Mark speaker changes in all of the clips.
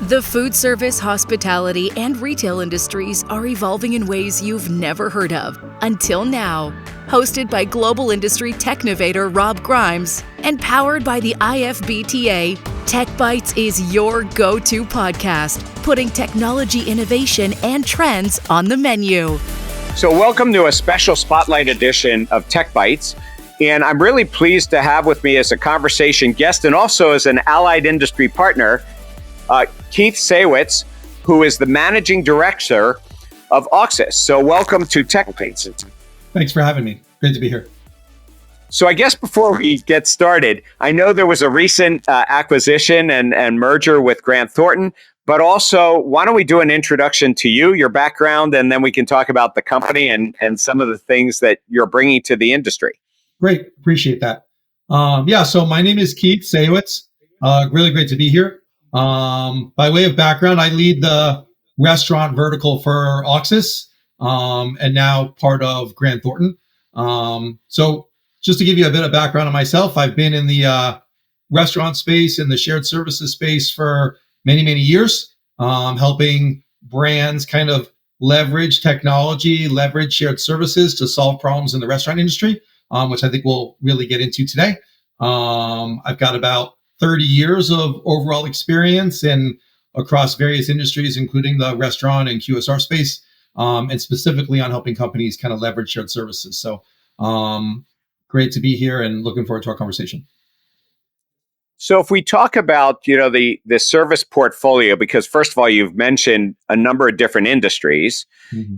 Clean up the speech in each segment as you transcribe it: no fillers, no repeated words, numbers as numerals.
Speaker 1: The food service, hospitality, and retail industries are evolving in ways you've never heard of until now. Hosted by global industry technovator Rob Grimes and powered by the IFBTA, TechBytes is your go-to podcast, putting technology innovation and trends on the menu.
Speaker 2: So welcome to a special Spotlight edition of TechBytes. And I'm really pleased to have with me as a conversation guest and also as an allied industry partner, Keith Sayewitz, who is the Managing Director of Auxis. So welcome to TechBytes.
Speaker 3: Thanks for having me. Great to be here.
Speaker 2: So I guess before we get started, I know there was a recent acquisition and merger with Grant Thornton, but also why don't we do an introduction to you, your background, and then we can talk about the company and some of the things that you're bringing to the industry.
Speaker 3: Great. Appreciate that. So my name is Keith Sayewitz. Really great to be here. By way of background, I lead the restaurant vertical for Auxis, and now part of Grant Thornton. So just to give you a bit of background on myself, I've been in the restaurant space and the shared services space for many, many years, helping brands kind of leverage technology, leverage shared services to solve problems in the restaurant industry, which I think we'll really get into today. I've got about 30 years of overall experience and across various industries, including the restaurant and QSR space, and specifically on helping companies kind of leverage shared services. So great to be here and looking forward to our conversation.
Speaker 2: So if we talk about, the service portfolio, because first of all, you've mentioned a number of different industries,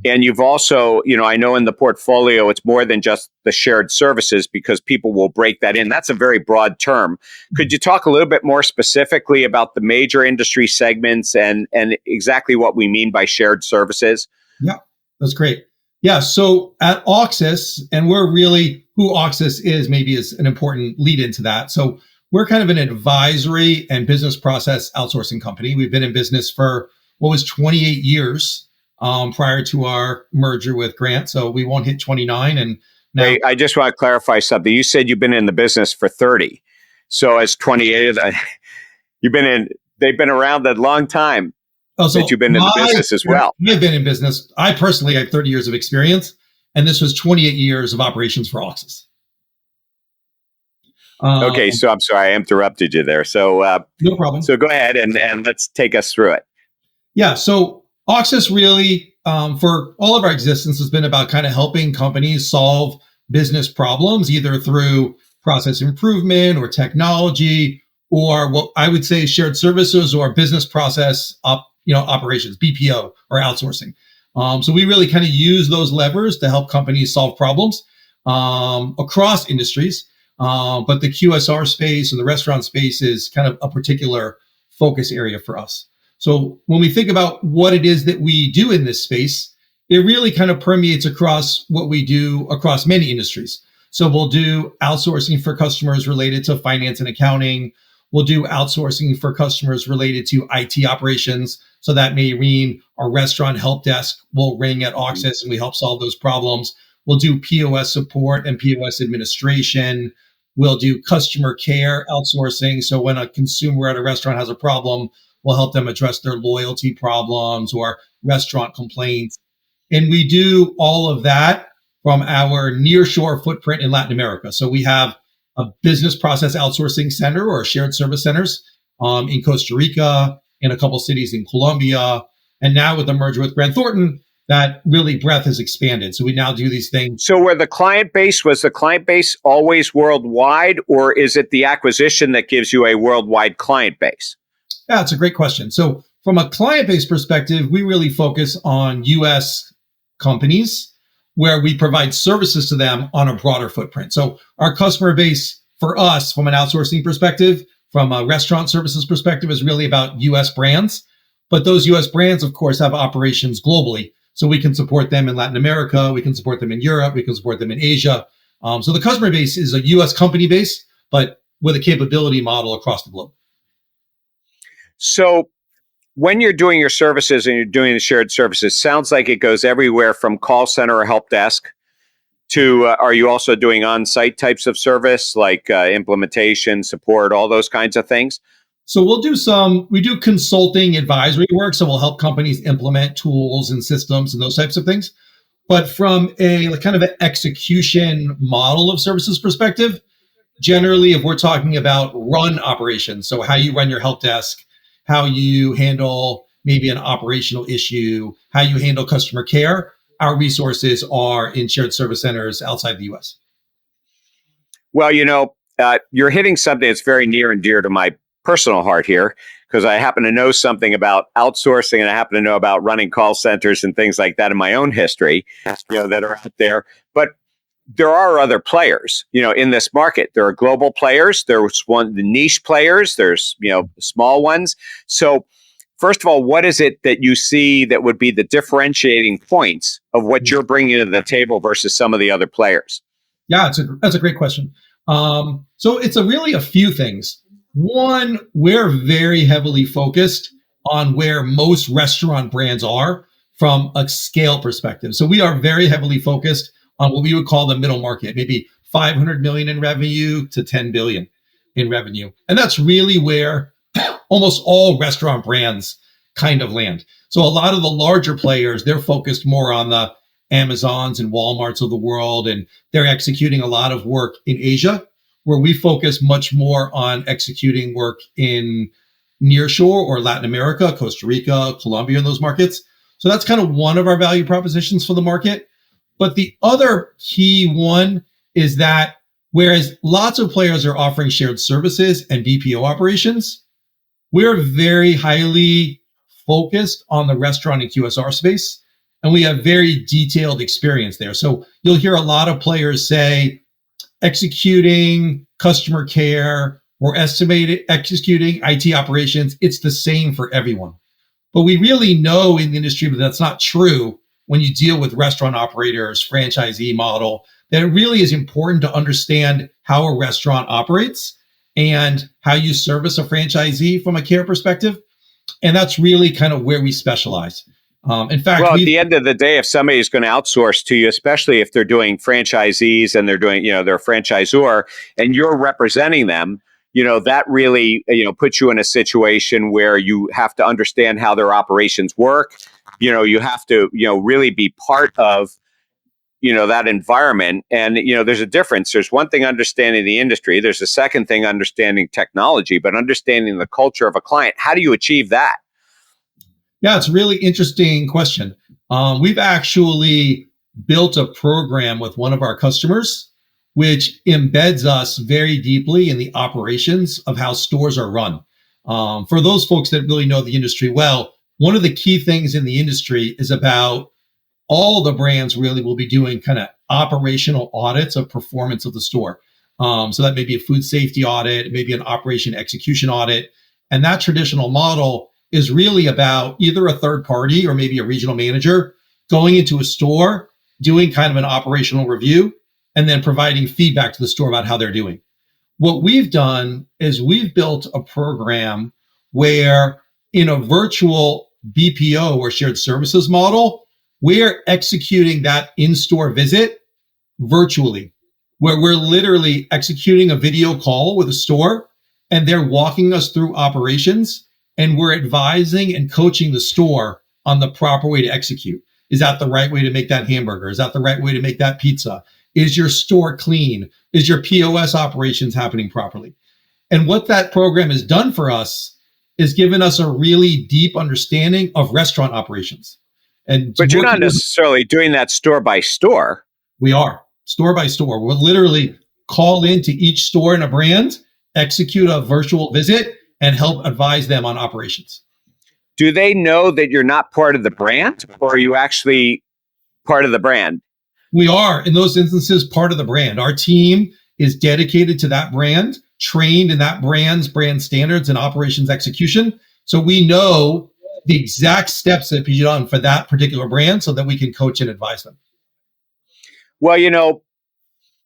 Speaker 2: and you've also, I know in the portfolio, it's more than just the shared services because people will break that in. That's a very broad term. Could you talk a little bit more specifically about the major industry segments and exactly what we mean by shared services?
Speaker 3: Yeah, that's great. Yeah, so at Auxis, and we're really who Auxis is, maybe is an important lead into that. So we're kind of an advisory and business process outsourcing company. We've been in business for what was 28 years prior to our merger with Grant. So we won't hit 29. And now,
Speaker 2: Wait, I just want to clarify something. You said you've been in the business for 30. So as 28, they've been around a long time.
Speaker 3: So
Speaker 2: that you've been in the business as well.
Speaker 3: I've been in business. I personally have 30 years of experience, and this was 28 years of operations for Auxis.
Speaker 2: Okay, so I'm sorry, I interrupted you there. So
Speaker 3: no problem.
Speaker 2: So go ahead and let's take us through it.
Speaker 3: Yeah, so Auxis really, for all of our existence, has been about kind of helping companies solve business problems, either through process improvement or technology, or what I would say shared services or business process operations, BPO or outsourcing. So we really kind of use those levers to help companies solve problems across industries. But the QSR space and the restaurant space is kind of a particular focus area for us. So when we think about what it is that we do in this space, it really kind of permeates across what we do across many industries. So we'll do outsourcing for customers related to finance and accounting. We'll do outsourcing for customers related to IT operations. So that may mean our restaurant help desk will ring at Auxis and we help solve those problems. We'll do POS support and POS administration. We'll do customer care outsourcing. So when a consumer at a restaurant has a problem, we'll help them address their loyalty problems or restaurant complaints. And we do all of that from our nearshore footprint in Latin America. So we have a business process outsourcing center or shared service centers in Costa Rica, in a couple cities in Colombia. And now with the merger with Grant Thornton, that really breadth has expanded. So we now do these things.
Speaker 2: So was the client base always worldwide, or is it the acquisition that gives you a worldwide client base?
Speaker 3: Yeah, it's a great question. So from a client base perspective, we really focus on US companies where we provide services to them on a broader footprint. So our customer base for us from an outsourcing perspective, from a restaurant services perspective, is really about US brands. But those US brands, of course, have operations globally. So we can support them in Latin America, we can support them in Europe, we can support them in Asia. So the customer base is a US company base, but with a capability model across the globe.
Speaker 2: So when you're doing your services and you're doing the shared services, sounds like it goes everywhere from call center or help desk to, are you also doing on-site types of service like implementation, support, all those kinds of things?
Speaker 3: So we do consulting advisory work. So we'll help companies implement tools and systems and those types of things. But from a kind of an execution model of services perspective, generally, if we're talking about run operations, so how you run your help desk, how you handle maybe an operational issue, how you handle customer care, our resources are in shared service centers outside the US.
Speaker 2: Well, you're hitting something that's very near and dear to my personal heart here, because I happen to know something about outsourcing, and I happen to know about running call centers and things like that in my own history, that are out there. But there are other players, in this market. There are global players. There's the niche players. There's, small ones. So first of all, what is it that you see that would be the differentiating points of what you're bringing to the table versus some of the other players?
Speaker 3: Yeah, that's a great question. So it's really a few things. One, we're very heavily focused on where most restaurant brands are from a scale perspective. So we are very heavily focused on what we would call the middle market, maybe 500 million in revenue to 10 billion in revenue. And that's really where almost all restaurant brands kind of land. So a lot of the larger players, they're focused more on the Amazons and Walmarts of the world, and they're executing a lot of work in Asia, where we focus much more on executing work in nearshore or Latin America, Costa Rica, Colombia, and those markets. So that's kind of one of our value propositions for the market. But the other key one is that whereas lots of players are offering shared services and BPO operations, we're very highly focused on the restaurant and QSR space, and we have very detailed experience there. So you'll hear a lot of players say, executing customer care or executing IT operations, it's the same for everyone. But we really know in the industry that that's not true when you deal with restaurant operators, franchisee model, that it really is important to understand how a restaurant operates and how you service a franchisee from a care perspective. And that's really kind of where we specialize. In fact,
Speaker 2: at the end of the day, if somebody's going to outsource to you, especially if they're doing franchisees and they're doing, they're a franchisor and you're representing them, that really, puts you in a situation where you have to understand how their operations work. You have to, really be part of, that environment. And, there's a difference. There's one thing understanding the industry. There's a second thing understanding technology, but understanding the culture of a client. How do you achieve that?
Speaker 3: Yeah, it's a really interesting question. We've actually built a program with one of our customers, which embeds us very deeply in the operations of how stores are run. For those folks that really know the industry well, one of the key things in the industry is about all the brands really will be doing kind of operational audits of performance of the store. So that may be a food safety audit, maybe an operation execution audit. And that traditional model is really about either a third party or maybe a regional manager going into a store, doing kind of an operational review, and then providing feedback to the store about how they're doing. What we've done is we've built a program where in a virtual BPO or shared services model, we're executing that in-store visit virtually, where we're literally executing a video call with a store and they're walking us through operations. And we're advising and coaching the store on the proper way to execute. Is that the right way to make that hamburger? Is that the right way to make that pizza? Is your store clean? Is your POS operations happening properly? And what that program has done for us is given us a really deep understanding of restaurant operations.
Speaker 2: But you're not necessarily doing that store by store.
Speaker 3: We are store by store. We'll literally call into each store in a brand, execute a virtual visit, and help advise them on operations.
Speaker 2: Do they know that you're not part of the brand, or are you actually part of the brand?
Speaker 3: We are, in those instances, part of the brand. Our team is dedicated to that brand, trained in that brand's brand standards and operations execution. So we know the exact steps that be done for that particular brand so that we can coach and advise them.
Speaker 2: Well,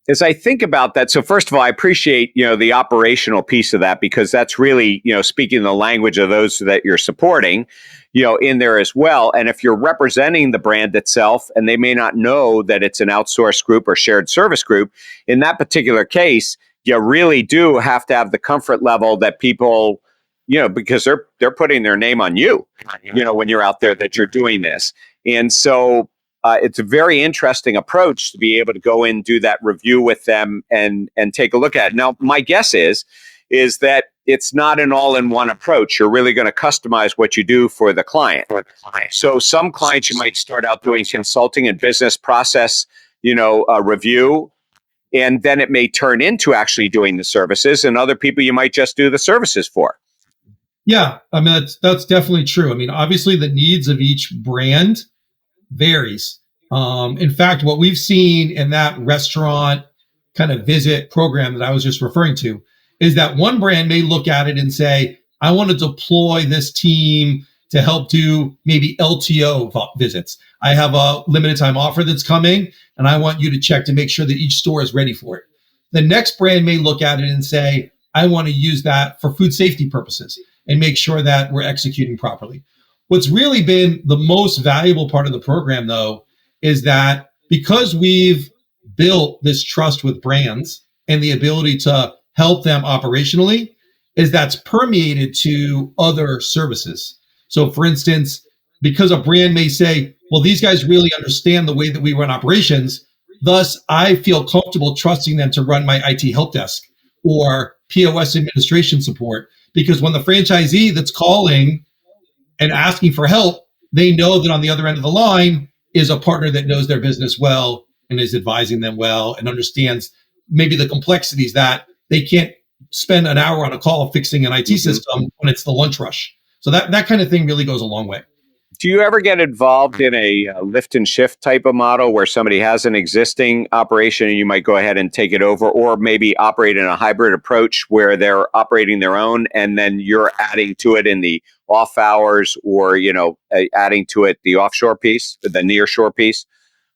Speaker 2: as I think about that, so first of all, I appreciate, the operational piece of that, because that's really, speaking the language of those that you're supporting, in there as well. And if you're representing the brand itself and they may not know that it's an outsourced group or shared service group, in that particular case, you really do have to have the comfort level that people because they're putting their name on you, when you're out there that you're doing this. And so it's a very interesting approach to be able to go in, do that review with them and take a look at it. Now, my guess is that it's not an all-in-one approach. You're really going to customize what you do for the client. So some clients you might start out doing consulting and business process, review, and then it may turn into actually doing the services. And other people you might just do the services for.
Speaker 3: Yeah, I mean, that's definitely true. I mean, obviously the needs of each brand varies. In fact, what we've seen in that restaurant kind of visit program that I was just referring to is that one brand may look at it and say, I want to deploy this team to help do maybe LTO visits. I have a limited time offer that's coming, and I want you to check to make sure that each store is ready for it. The next brand may look at it and say, I want to use that for food safety purposes and make sure that we're executing properly. What's really been the most valuable part of the program, though, is that because we've built this trust with brands and the ability to help them operationally, is that's permeated to other services. So for instance, because a brand may say, well, these guys really understand the way that we run operations, thus I feel comfortable trusting them to run my IT help desk or POS administration support. Because when the franchisee that's calling and asking for help, they know that on the other end of the line is a partner that knows their business well and is advising them well and understands maybe the complexities that they can't spend an hour on a call fixing an IT system when it's the lunch rush. So that kind of thing really goes a long way.
Speaker 2: Do you ever get involved in a lift and shift type of model where somebody has an existing operation and you might go ahead and take it over, or maybe operate in a hybrid approach where they're operating their own and then you're adding to it in the off hours or, adding to it the offshore piece, the nearshore piece?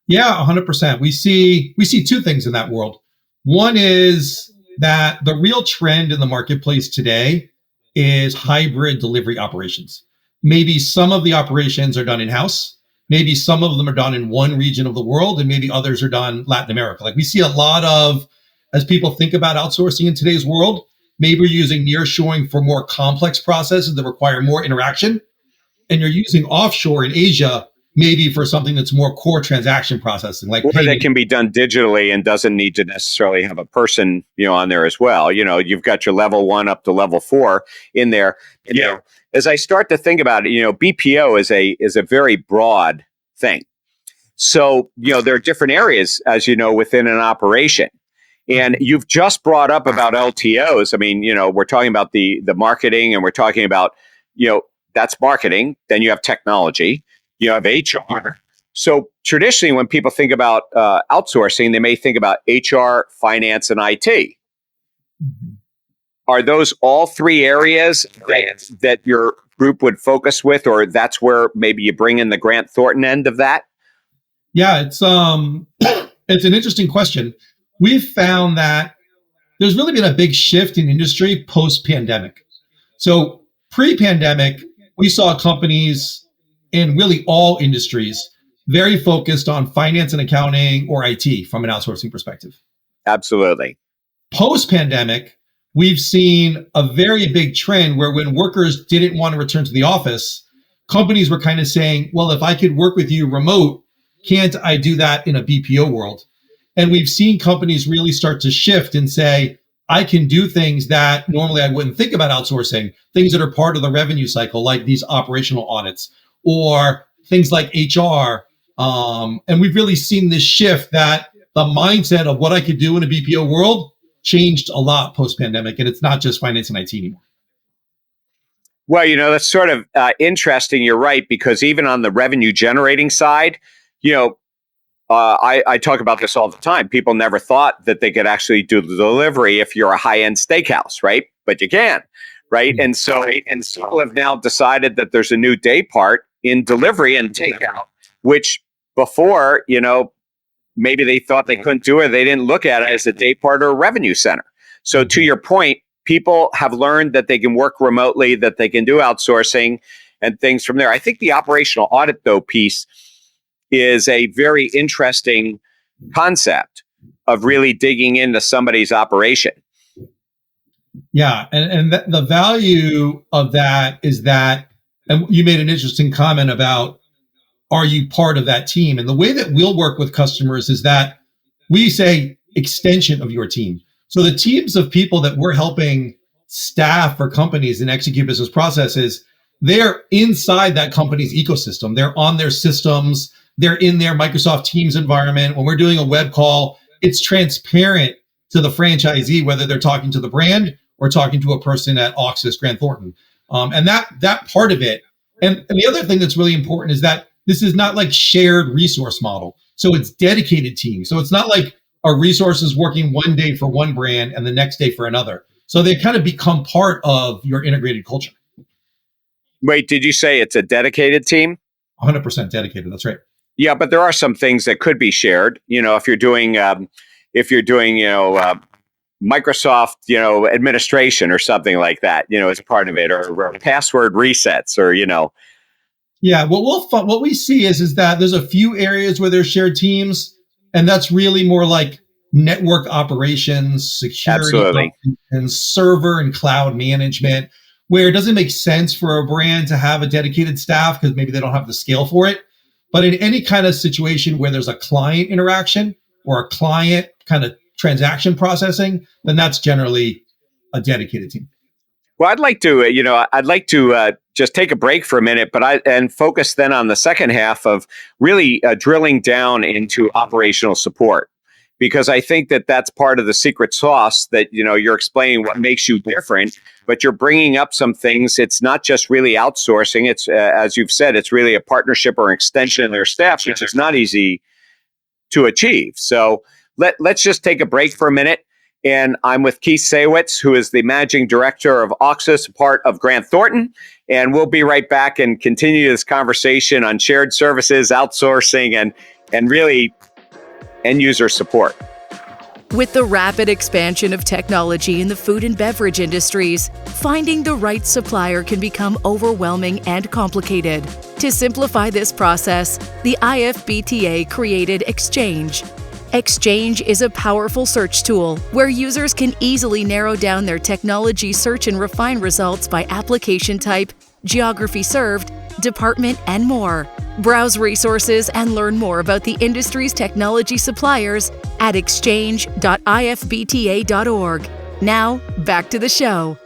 Speaker 3: Yeah, 100%. We see two things in that world. One is that the real trend in the marketplace today is hybrid delivery operations. Maybe some of the operations are done in-house. Maybe some of them are done in one region of the world, and maybe others are done Latin America. Like we see a lot of, as people think about outsourcing in today's world, maybe you're using nearshoring for more complex processes that require more interaction. And you're using offshore in Asia, maybe for something that's more core transaction processing. Like
Speaker 2: or that can be done digitally and doesn't need to necessarily have a person, on there as well. You've got your level 1 up to level 4 in there. And, as I start to think about it, BPO is a very broad thing. So, there are different areas, as you know, within an operation. And you've just brought up about LTOs. I mean, we're talking about the marketing, and we're talking about, that's marketing. Then you have technology, you have HR. So traditionally, when people think about outsourcing, they may think about HR, finance, and IT. Mm-hmm. Are those all three areas that your group would focus with, or that's where maybe you bring in the Grant Thornton end of that?
Speaker 3: Yeah, it's an interesting question. We've found that there's really been a big shift in industry post-pandemic. So pre-pandemic, we saw companies in really all industries very focused on finance and accounting or IT from an outsourcing perspective.
Speaker 2: Absolutely.
Speaker 3: Post-pandemic, we've seen a very big trend where when workers didn't want to return to the office, companies were kind of saying, well, if I could work with you remote, can't I do that in a BPO world? And we've seen companies really start to shift and say, I can do things that normally I wouldn't think about outsourcing, things that are part of the revenue cycle, like these operational audits or things like HR. And we've really seen this shift that the mindset of what I could do in a BPO world changed a lot post-pandemic, and it's not just finance and IT anymore.
Speaker 2: Well, that's sort of interesting. You're right, because even on the revenue generating side, I talk about this all the time. People never thought that they could actually do the delivery if you're a high-end steakhouse, right? But you can, right? Mm-hmm. And so people have now decided that there's a new day part in delivery and takeout, which before, maybe they thought they couldn't do it. They didn't look at it as a day part or a revenue center. So to your point, people have learned that they can work remotely, that they can do outsourcing and things from there. I think the operational audit, though, piece is a very interesting concept of really digging into somebody's operation.
Speaker 3: Yeah, and the value of that is that, and you made an interesting comment about, are you part of that team? And the way that we'll work with customers is that we say extension of your team. So the teams of people that we're helping staff for companies and execute business processes, they're inside that company's ecosystem. They're on their systems. They're in their Microsoft Teams environment. When we're doing a web call, it's transparent to the franchisee, whether they're talking to the brand or talking to a person at Auxis, Grant Thornton. And that part of it. And the other thing that's really important is that this is not like shared resource model. So it's dedicated teams. So it's not like a resource is working one day for one brand and the next day for another. So they kind of become part of your integrated culture.
Speaker 2: Wait, did you say it's a dedicated team?
Speaker 3: 100% dedicated. That's right.
Speaker 2: Yeah, but there are some things that could be shared. If you're doing, Microsoft, administration or something like that, as a part of it, or password resets, or
Speaker 3: Yeah, what we see is that there's a few areas where there's shared teams, and that's really more like network operations, security, and server and cloud management, where it doesn't make sense for a brand to have a dedicated staff because maybe they don't have the scale for it. But in any kind of situation where there's a client interaction or a client kind of transaction processing, then that's generally a dedicated team.
Speaker 2: Well, I'd like to just take a break for a minute, and focus then on the second half of really drilling down into operational support, because I think that that's part of the secret sauce that you're explaining what makes you different, but you're bringing up some things. It's not just really outsourcing. It's as you've said, it's really a partnership or an extension of their staff, which is not easy to achieve. So let's just take a break for a minute. And I'm with Keith Sayewitz, who is the Managing Director of Auxis, part of Grant Thornton. And we'll be right back and continue this conversation on shared services, outsourcing, and really end user support.
Speaker 1: With the rapid expansion of technology in the food and beverage industries, finding the right supplier can become overwhelming and complicated. To simplify this process, the IFBTA created Exchange. Exchange is a powerful search tool where users can easily narrow down their technology search and refine results by application type, geography served, department, and more. Browse resources and learn more about the industry's technology suppliers at exchange.ifbta.org. Now, back to the show.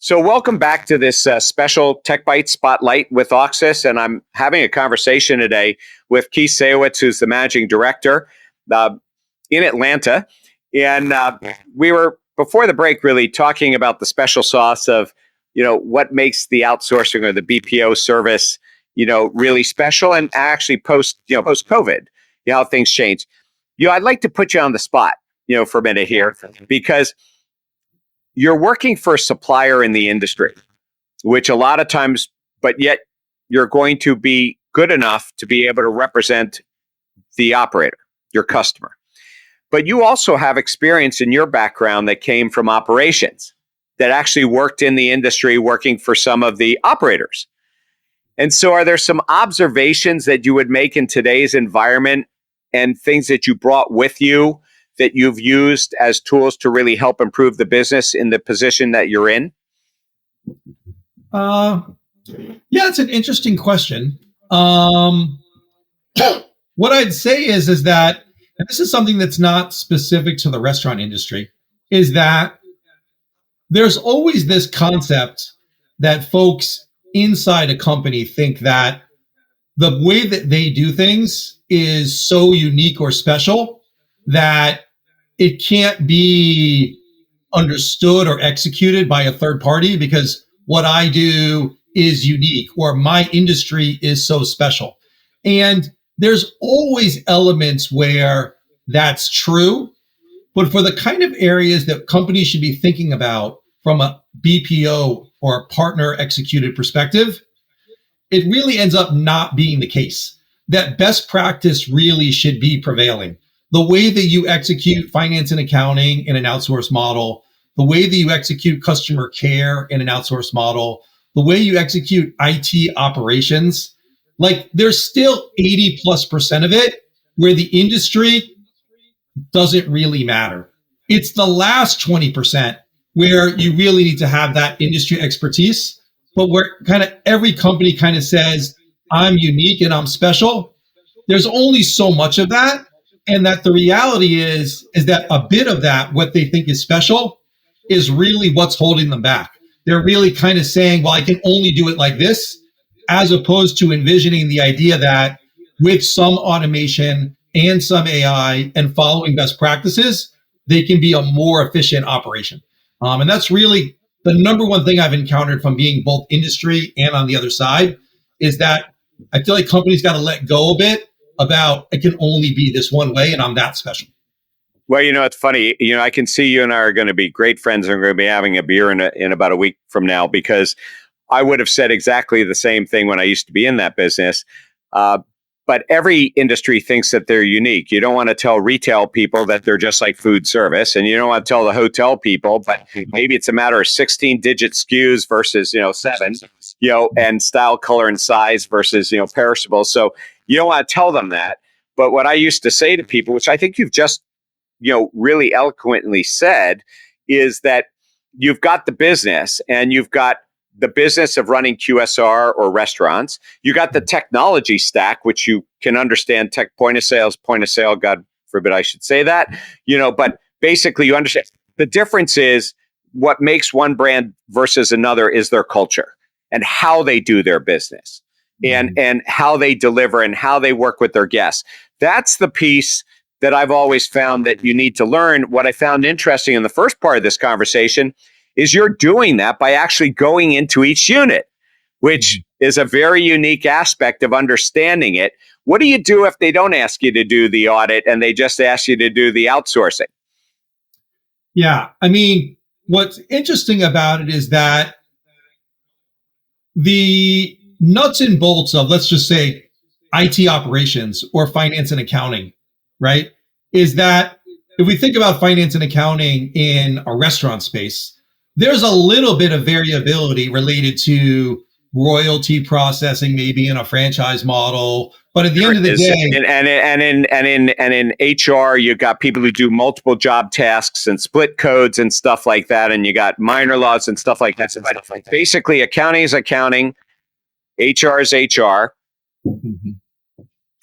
Speaker 2: So welcome back to this special TechBytes Spotlight with Auxis, and I'm having a conversation today with Keith Sayewitz, who's the Managing Director in Atlanta. And we were, before the break, really talking about the special sauce of, what makes the outsourcing or the BPO service, really special, and actually post-COVID, how things change. I'd like to put you on the spot, for a minute here, because you're working for a supplier in the industry, which a lot of times, but yet you're going to be good enough to be able to represent the operator, your customer. But you also have experience in your background that came from operations, that actually worked in the industry, working for some of the operators. And so are there some observations that you would make in today's environment and things that you brought with you that you've used as tools to really help improve the business in the position that you're in?
Speaker 3: Yeah, it's an interesting question. What I'd say is that, and this is something that's not specific to the restaurant industry, is that there's always this concept that folks inside a company think that the way that they do things is so unique or special that it can't be understood or executed by a third party because what I do is unique or my industry is so special. And there's always elements where that's true. But for the kind of areas that companies should be thinking about from a BPO or a partner executed perspective, it really ends up not being the case. That best practice really should be prevailing. The way that you execute finance and accounting in an outsourced model, the way that you execute customer care in an outsourced model, the way you execute IT operations, like there's still 80+% of it where the industry doesn't really matter. It's the last 20% where you really need to have that industry expertise, but where kind of every company kind of says, I'm unique and I'm special. There's only so much of that. And that the reality is that a bit of that, what they think is special, is really what's holding them back. They're really kind of saying, well, I can only do it like this, as opposed to envisioning the idea that with some automation and some AI and following best practices, they can be a more efficient operation. And that's really the number one thing I've encountered from being both industry and on the other side is that I feel like companies got to let go a bit about it can only be this one way and I'm that special.
Speaker 2: Well, it's funny. I can see you and I are going to be great friends and we're going to be having a beer in about a week from now, because I would have said exactly the same thing when I used to be in that business. But every industry thinks that they're unique. You don't want to tell retail people that they're just like food service, and you don't want to tell the hotel people, but maybe it's a matter of 16-digit SKUs versus, 7, and style, color, and size versus, perishable. So you don't want to tell them that. But what I used to say to people, which I think you've just, really eloquently said, is that you've got the business and you've got the business of running QSR or restaurants. You got the technology stack, which you can understand point of sale, God forbid I should say that, but basically you understand the difference is what makes one brand versus another is their culture and how they do their business and how they deliver and how they work with their guests. That's the piece that I've always found that you need to learn. What I found interesting in the first part of this conversation is you're doing that by actually going into each unit, which is a very unique aspect of understanding it. What do you do if they don't ask you to do the audit and they just ask you to do the outsourcing?
Speaker 3: Yeah. I mean, what's interesting about it is that the nuts and bolts of, let's just say, IT operations or finance and accounting, right, is that if we think about finance and accounting in a restaurant space, there's a little bit of variability related to royalty processing, maybe in a franchise model. But at the end of the day,
Speaker 2: and in HR, you got people who do multiple job tasks and split codes and stuff like that, and you got minor laws and stuff like that. But basically, accounting is accounting, HR is HR.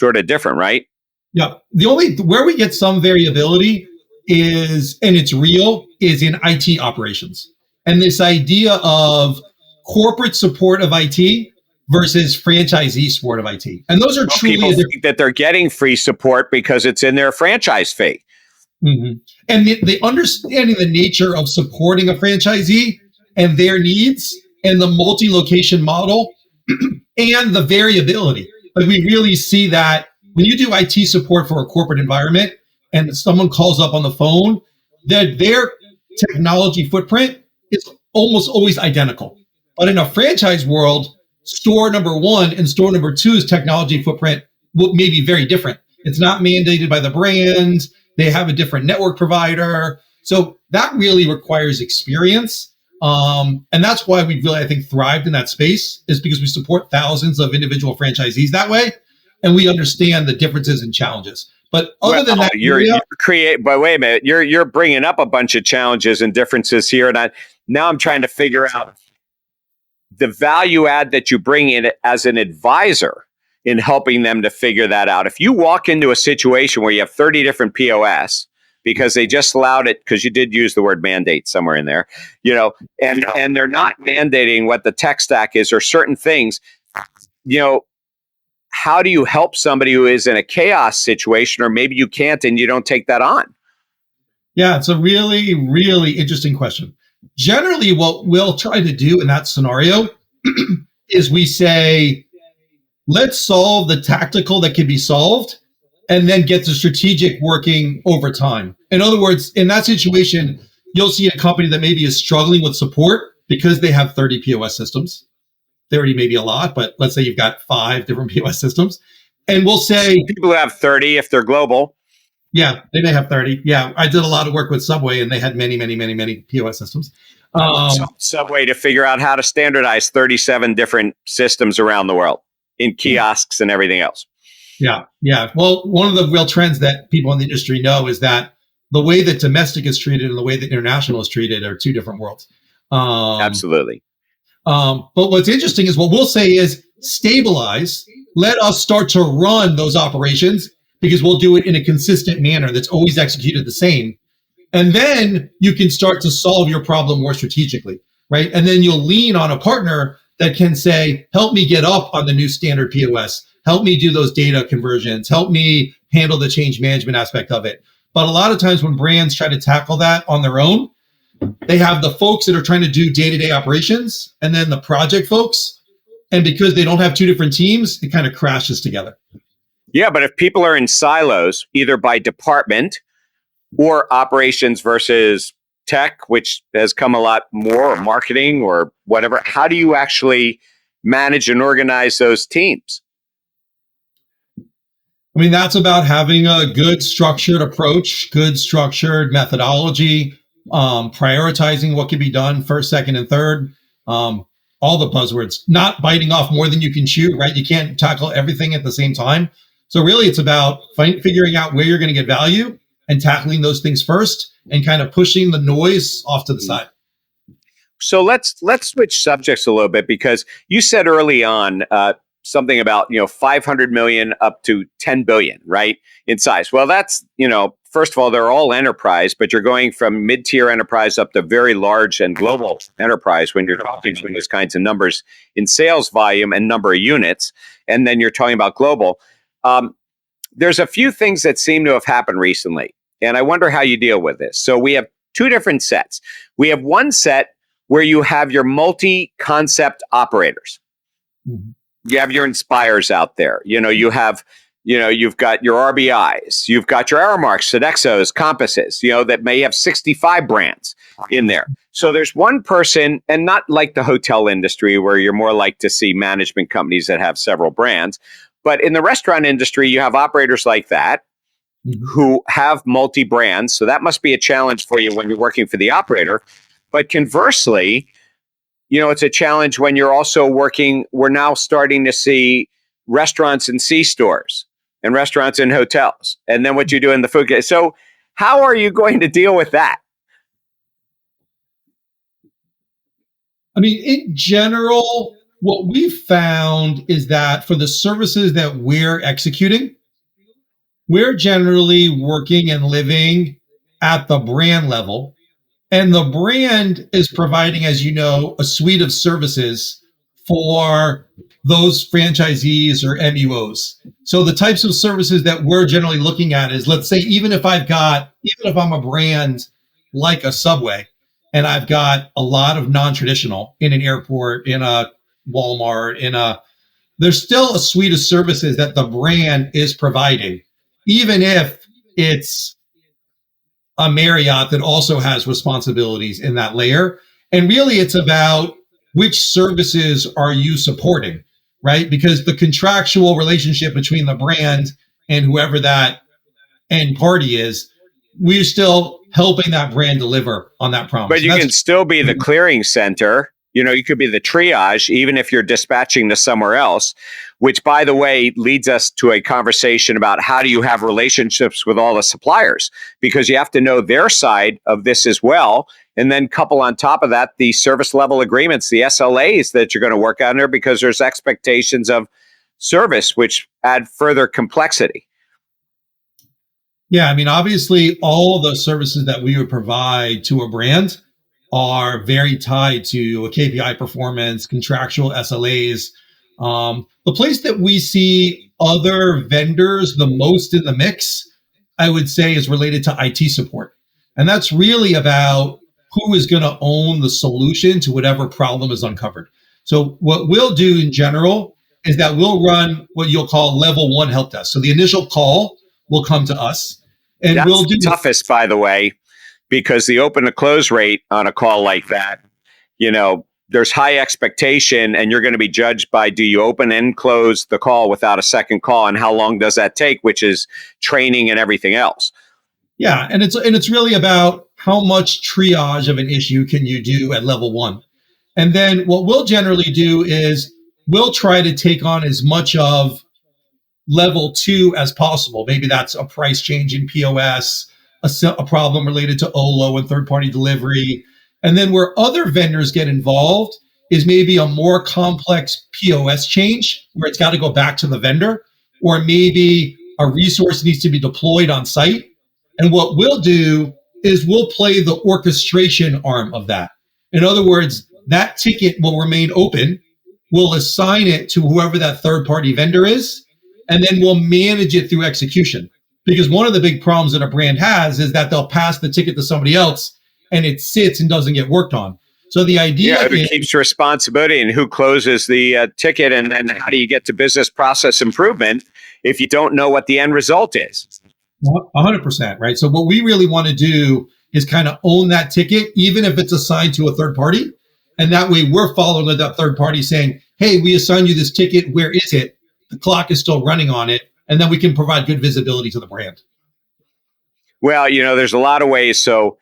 Speaker 2: Sort of different, right?
Speaker 3: Yeah. The only where we get some variability is, and it's real, is in IT operations. And this idea of corporate support of IT versus franchisee support of IT. And those are truly
Speaker 2: people think that they're getting free support because it's in their franchise fee.
Speaker 3: And the understanding the nature of supporting a franchisee and their needs and the multi-location model and the variability. Like we really see that when you do IT support for a corporate environment and someone calls up on the phone, that their technology footprint is almost always identical. But in a franchise world, store number 1 and store number 2's technology footprint may be very different. It's not mandated by the brand. They have a different network provider. So that really requires experience. And that's why we really, I think, thrived in that space, is because we support thousands of individual franchisees that way. And we understand the differences and challenges. But other than that,
Speaker 2: but wait a minute, you're bringing up a bunch of challenges and differences here. And now I'm trying to figure out the value add that you bring in as an advisor in helping them to figure that out. If you walk into a situation where you have 30 different POS, because they just allowed it, because you did use the word mandate somewhere in there, and they're not mandating what the tech stack is or certain things, how do you help somebody who is in a chaos situation, or maybe you can't and you don't take that on?
Speaker 3: Yeah, it's a really, really interesting question. Generally, what we'll try to do in that scenario is we say, let's solve the tactical that can be solved and then get the strategic working over time. In other words, in that situation, you'll see a company that maybe is struggling with support because they have 30 POS systems. 30 may be a lot, but let's say you've got 5 different POS systems. And we'll say...
Speaker 2: people who have 30, if they're global.
Speaker 3: Yeah, they may have 30. Yeah, I did a lot of work with Subway, and they had many, many, many, many POS systems.
Speaker 2: Subway to figure out how to standardize 37 different systems around the world in kiosks and everything else.
Speaker 3: Yeah. Well, one of the real trends that people in the industry know is that the way that domestic is treated and the way that international is treated are two different worlds.
Speaker 2: Absolutely.
Speaker 3: But what's interesting is what we'll say is stabilize, let us start to run those operations because we'll do it in a consistent manner that's always executed the same. And then you can start to solve your problem more strategically, right? And then you'll lean on a partner that can say, help me get up on the new standard POS, help me do those data conversions, help me handle the change management aspect of it. But a lot of times when brands try to tackle that on their own, they have the folks that are trying to do day-to-day operations and then the project folks. And because they don't have two different teams, it kind of crashes together.
Speaker 2: Yeah, but if people are in silos, either by department or operations versus tech, which has come a lot more, or marketing or whatever, how do you actually manage and organize those teams?
Speaker 3: I mean, that's about having a good structured approach, good structured methodology, prioritizing what can be done first, second, and third. All the buzzwords, not biting off more than you can chew, right? You can't tackle everything at the same time. So really it's about figuring out where you're going to get value and tackling those things first and kind of pushing the noise off to the side.
Speaker 2: So let's switch subjects a little bit, because you said early on something about 500 million up to 10 billion, right, in size. Well, that's first of all, they're all enterprise, but you're going from mid-tier enterprise up to very large and global enterprise when you're talking about those kinds of numbers in sales volume and number of units, and then you're talking about global. There's a few things that seem to have happened recently, and I wonder how you deal with this. So we have two different sets. We have one set where you have your multi-concept operators. Mm-hmm. You have your Inspires out there. You have, you've got your RBIs, you've got your Aramarks, Sodexos, Compasses, that may have 65 brands in there. So there's one person, and not like the hotel industry where you're more like to see management companies that have several brands. But in the restaurant industry, you have operators like that who have multi-brands. So that must be a challenge for you when you're working for the operator. But conversely, it's a challenge when you're also working. We're now starting to see restaurants and C-stores and restaurants and hotels. And then what you do in the food. So how are you going to deal with that?
Speaker 3: I mean, in general, what we've found is that for the services that we're executing, we're generally working and living at the brand level. And the brand is providing, as you know, a suite of services for those franchisees or MUOs. So the types of services that we're generally looking at is, let's say, even if I'm a brand like a Subway, and I've got a lot of non-traditional in an airport, in a Walmart, there's still a suite of services that the brand is providing, even if it's a Marriott that also has responsibilities in that layer. And really it's about which services are you supporting, right? Because the contractual relationship between the brand and whoever that end party is, we're still helping that brand deliver on that promise.
Speaker 2: But you can still be the clearing center. You could be the triage, even if you're dispatching to somewhere else, which, by the way, leads us to a conversation about how do you have relationships with all the suppliers, because you have to know their side of this as well. And then couple on top of that, the service level agreements, the SLAs that you're going to work on there, because there's expectations of service, which add further complexity.
Speaker 3: Yeah, I mean, obviously, all the services that we would provide to a brand are very tied to a KPI performance, contractual SLAs. The place that we see other vendors the most in the mix, I would say, is related to IT support. And that's really about who is going to own the solution to whatever problem is uncovered. So what we'll do in general is that we'll run what you'll call level 1 help desk. So the initial call will come to us. And
Speaker 2: that's
Speaker 3: we'll do
Speaker 2: the toughest, by the way, because the open to close rate on a call like that, there's high expectation, and you're going to be judged by, do you open and close the call without a second call, and how long does that take, which is training and everything else.
Speaker 3: Yeah, and it's really about how much triage of an issue can you do at level 1. And then what we'll generally do is we'll try to take on as much of level 2 as possible. Maybe that's a price change in POS, a problem related to OLO and third-party delivery. And then where other vendors get involved is maybe a more complex POS change where it's got to go back to the vendor, or maybe a resource needs to be deployed on site. And what we'll do is we'll play the orchestration arm of that. In other words, that ticket will remain open. We'll assign it to whoever that third-party vendor is, and then we'll manage it through execution. Because one of the big problems that a brand has is that they'll pass the ticket to somebody else and it sits and doesn't get worked on. So the idea
Speaker 2: who keeps responsibility and who closes the ticket, and then how do you get to business process improvement if you don't know what the end result is?
Speaker 3: 100%, right? So what we really want to do is kind of own that ticket, even if it's assigned to a third party. And that way we're following that third party saying, hey, we assigned you this ticket. Where is it? The clock is still running on it. And then we can provide good visibility to the brand.
Speaker 2: Well, there's a lot of ways. So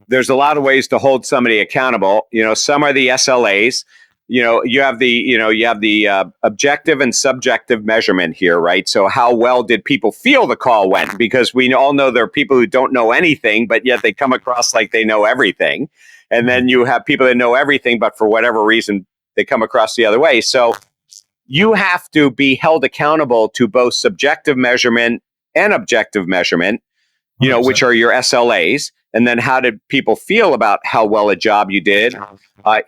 Speaker 2: there's a lot of ways to hold somebody accountable. Some are the SLAs. You have the objective and subjective measurement here, right? So how well did people feel the call went? Because we all know there are people who don't know anything, but yet they come across like they know everything. And then you have people that know everything, but for whatever reason, they come across the other way. So you have to be held accountable to both subjective measurement and objective measurement, 100%. Which are your SLAs. And then how did people feel about how well a job you did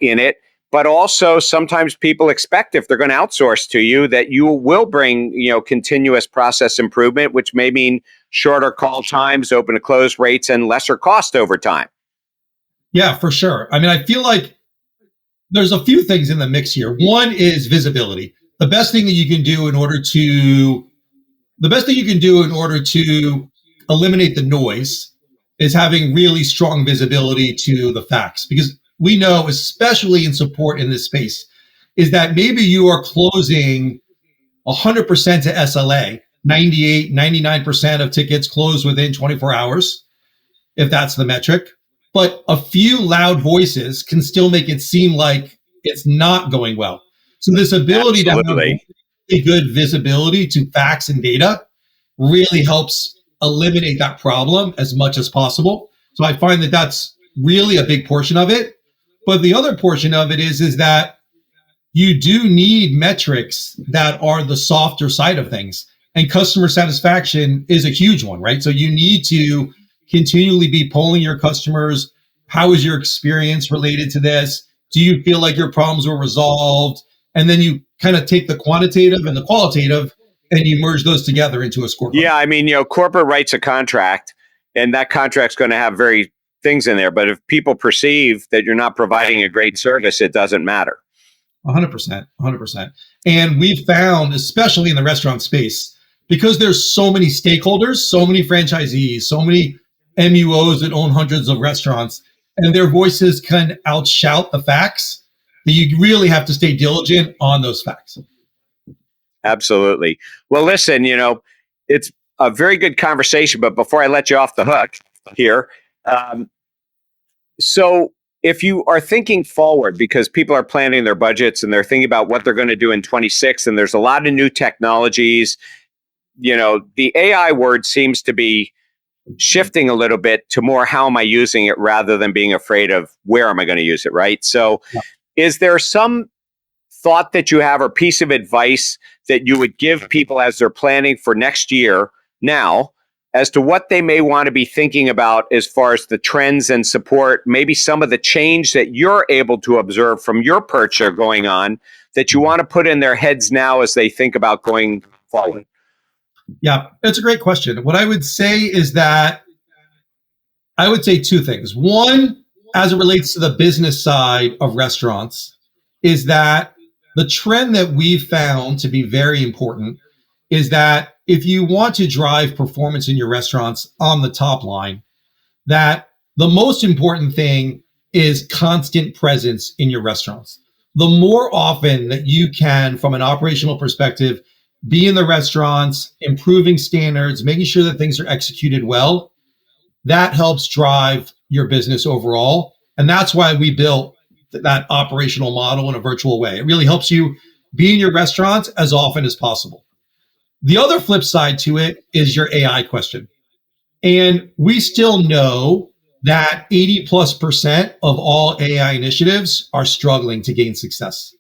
Speaker 2: in it? But also sometimes people expect, if they're going to outsource to you, that you will bring, continuous process improvement, which may mean shorter call times, open to close rates, and lesser cost over time.
Speaker 3: Yeah, for sure. I mean, I feel like there's a few things in the mix here. One is visibility. The best thing you can do in order to eliminate the noise is having really strong visibility to the facts. Because we know, especially in support in this space, is that maybe you are closing 100% to SLA, 98, 99% of tickets close within 24 hours, if that's the metric. But a few loud voices can still make it seem like it's not going well. So this ability to have really good visibility to facts and data really helps eliminate that problem as much as possible. So I find that that's really a big portion of it. But the other portion of it is that you do need metrics that are the softer side of things. And customer satisfaction is a huge one, right? So you need to continually be polling your customers. How is your experience related to this? Do you feel like your problems were resolved? And then you kind of take the quantitative and the qualitative and you merge those together into a scorecard.
Speaker 2: Yeah, I mean, corporate writes a contract, and that contract's going to have very things in there. But if people perceive that you're not providing a great service, it doesn't matter.
Speaker 3: 100%. And we've found, especially in the restaurant space, because there's so many stakeholders, so many franchisees, so many MUOs that own hundreds of restaurants, and their voices can outshout the facts, that you really have to stay diligent on those facts.
Speaker 2: Absolutely. Well, listen, it's a very good conversation, but before I let you off the hook here, so if you are thinking forward, because people are planning their budgets and they're thinking about what they're going to do in 26, and there's a lot of new technologies, the AI word seems to be shifting a little bit to more, how am I using it, rather than being afraid of where am I going to use it, right? So is there some thought that you have or piece of advice that you would give people as they're planning for next year now, as to what they may want to be thinking about as far as the trends and support, maybe some of the change that you're able to observe from your perch are going on that you want to put in their heads now as they think about going forward?
Speaker 3: Yeah, that's a great question. What I would say is that I would say two things. One, as it relates to the business side of restaurants, is that the trend that we've found to be very important is that if you want to drive performance in your restaurants on the top line, that the most important thing is constant presence in your restaurants. The more often that you can, from an operational perspective, be in the restaurants, improving standards, making sure that things are executed well, that helps drive your business overall. And that's why we built that operational model in a virtual way. It really helps you be in your restaurants as often as possible. The other flip side to it is your AI question. And we still know that 80+% of all AI initiatives are struggling to gain success.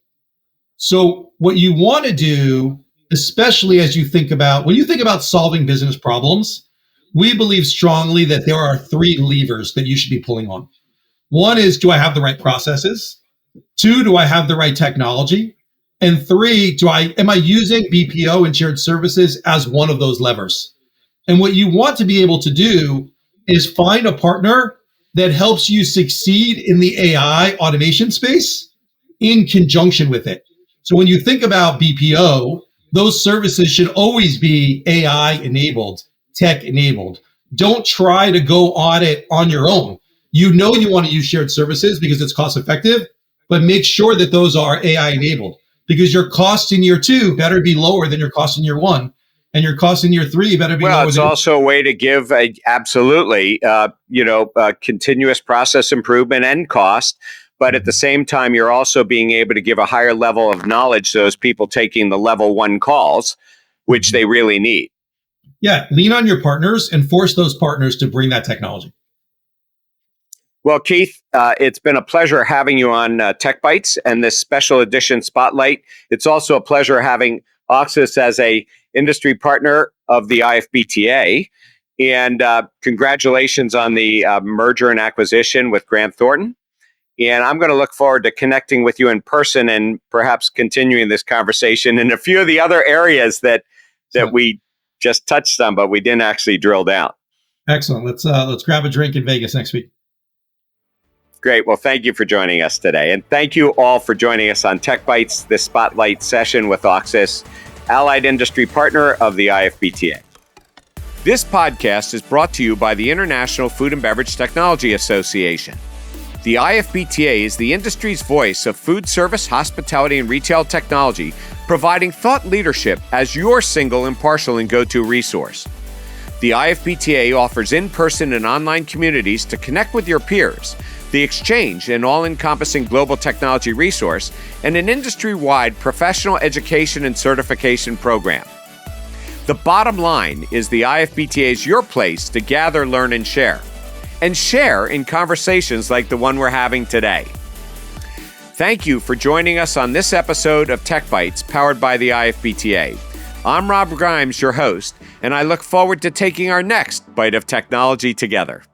Speaker 3: So what you want to do, especially as you think about, when you think about solving business problems, we believe strongly that there are three levers that you should be pulling on. One is, do I have the right processes? Two, do I have the right technology? And three, am I using BPO and shared services as one of those levers? And what you want to be able to do is find a partner that helps you succeed in the AI automation space in conjunction with it. So when you think about BPO, those services should always be AI enabled, tech enabled. Don't try to go audit on your own. You know you want to use shared services because it's cost effective, but make sure that those are AI enabled, because your cost in year two better be lower than your cost in year one. And your cost in year three better be lower.
Speaker 2: Well, it's also a way to give continuous process improvement and cost. But at the same time, you're also being able to give a higher level of knowledge to those people taking the level one calls, which they really need.
Speaker 3: Yeah, lean on your partners and force those partners to bring that technology.
Speaker 2: Well, Keith, it's been a pleasure having you on TechBytes and this special edition Spotlight. It's also a pleasure having Auxis as a industry partner of the IFBTA. And congratulations on the merger and acquisition with Grant Thornton. And I'm going to look forward to connecting with you in person and perhaps continuing this conversation in a few of the other areas that we just touched on, but we didn't actually drill down.
Speaker 3: Excellent. Let's grab a drink in Vegas next week.
Speaker 2: Great. Well, thank you for joining us today. And thank you all for joining us on TechBytes, this Spotlight session with Auxis, allied industry partner of the IFBTA. This podcast is brought to you by the International Food and Beverage Technology Association. The IFBTA is the industry's voice of food service, hospitality, and retail technology, providing thought leadership as your single, impartial, and go-to resource. The IFBTA offers in-person and online communities to connect with your peers, the exchange, an all-encompassing global technology resource, and an industry-wide professional education and certification program. The bottom line is the IFBTA is your place to gather, learn, and share in conversations like the one we're having today. Thank you for joining us on this episode of TechBytes, powered by the IFBTA. I'm Rob Grimes, your host, and I look forward to taking our next bite of technology together.